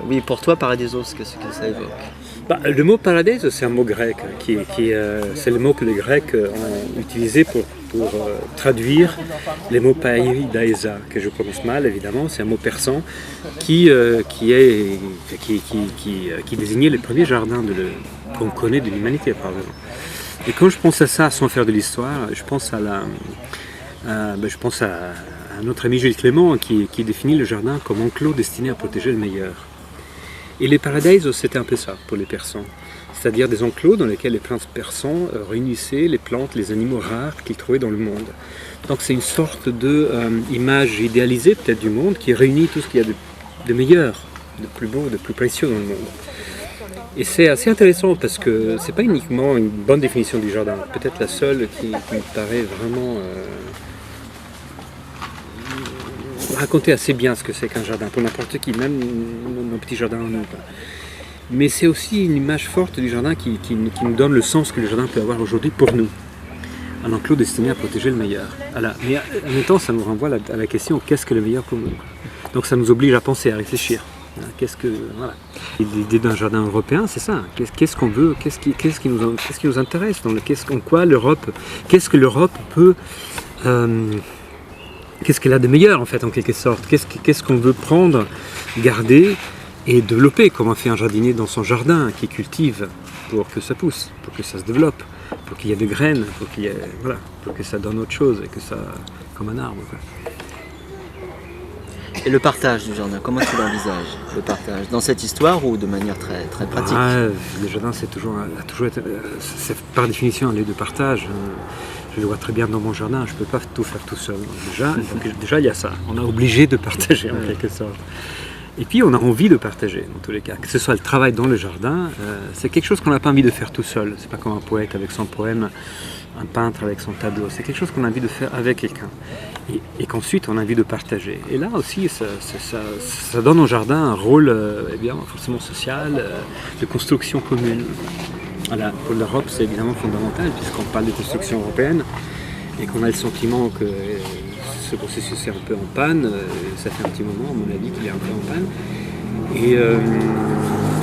Oui, pour toi, Paradiso, ce que ça évoque. Bah, le mot paradiso, c'est un mot grec, c'est le mot que les Grecs ont utilisé pour traduire les mots païdaïsa, que je prononce mal évidemment, c'est un mot persan qui désignait les premiers jardins qu'on connaît de l'humanité probablement. Et quand je pense à ça, sans faire de l'histoire, je pense à notre ami Gilles Clément qui définit le jardin comme enclos destiné à protéger le meilleur. Et les paradisos, c'était un peu ça pour les Persans. C'est-à-dire des enclos dans lesquels les princes persans réunissaient les plantes, les animaux rares qu'ils trouvaient dans le monde. Donc c'est une sorte d'image idéalisée peut-être du monde qui réunit tout ce qu'il y a de meilleur, de plus beau, de plus précieux dans le monde. Et c'est assez intéressant parce que c'est pas uniquement une bonne définition du jardin, peut-être la seule qui me paraît vraiment raconter assez bien ce que c'est qu'un jardin, pour n'importe qui, même nos petits jardins en nous. Mais c'est aussi une image forte du jardin qui nous donne le sens que le jardin peut avoir aujourd'hui pour nous. Un enclos destiné à protéger le meilleur. Voilà. Mais en même temps, ça nous renvoie à la question qu'est-ce que le meilleur pour nous. Donc ça nous oblige à penser, à réfléchir. Voilà. L'idée d'un jardin européen, c'est ça. Qu'est-ce qu'on veut, qu'est-ce qui nous intéresse, en quoi l'Europe, qu'est-ce que l'Europe peut... qu'est-ce qu'elle a de meilleur en fait en quelque sorte, qu'est-ce qu'on veut prendre, garder et développer, comment fait un jardinier dans son jardin qui cultive pour que ça pousse, pour que ça se développe, pour qu'il y ait des graines, pour que ça donne autre chose et que ça, comme un arbre. Quoi. Et le partage du jardin, comment tu l'envisages, le partage, dans cette histoire ou de manière très, très pratique? Le jardin a toujours été, c'est par définition un lieu de partage. Je le vois très bien dans mon jardin, je ne peux pas tout faire tout seul. Déjà, il y a ça. On est obligé de partager en quelque sorte. Et puis, on a envie de partager, dans tous les cas. Que ce soit le travail dans le jardin, c'est quelque chose qu'on n'a pas envie de faire tout seul. C'est pas comme un poète avec son poème, un peintre avec son tableau. C'est quelque chose qu'on a envie de faire avec quelqu'un. Et qu'ensuite, on a envie de partager. Et là aussi, ça donne au jardin un rôle, forcément social, de construction commune. Voilà, pour l'Europe, c'est évidemment fondamental, puisqu'on parle de construction européenne et qu'on a le sentiment que ce processus est un peu en panne. Ça fait un petit moment, à mon avis, qu'il est un peu en panne. Et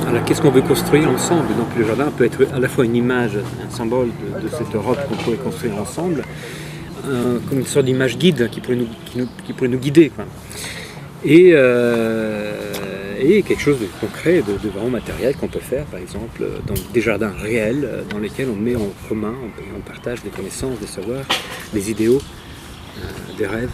alors, qu'est-ce qu'on veut construire ensemble? Donc, le jardin peut être à la fois une image, un symbole de cette Europe qu'on pourrait construire ensemble, comme une sorte d'image guide qui pourrait nous guider. Quoi. Et quelque chose de concret, de vraiment matériel qu'on peut faire, par exemple, dans des jardins réels dans lesquels on met en commun, on partage des connaissances, des savoirs, des idéaux, des rêves.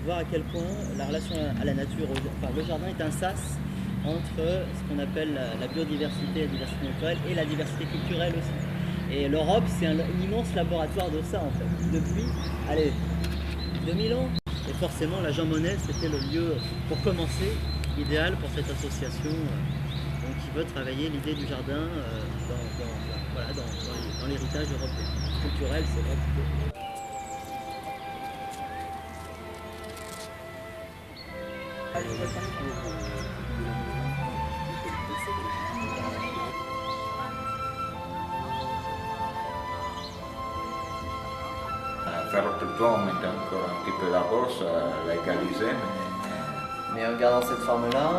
Voir à quel point la relation à la nature, le jardin est un sas entre ce qu'on appelle la biodiversité, la diversité naturelle et la diversité culturelle aussi. Et l'Europe, c'est un immense laboratoire de ça en fait. Depuis, 2000 ans. Et forcément, la Jean Monnet, c'était le lieu, pour commencer, idéal pour cette association qui veut travailler l'idée du jardin dans l'héritage européen. Culturel, c'est vrai. Faire autrement est encore un petit peu la bosse, légaliser. Mais en gardant cette forme-là,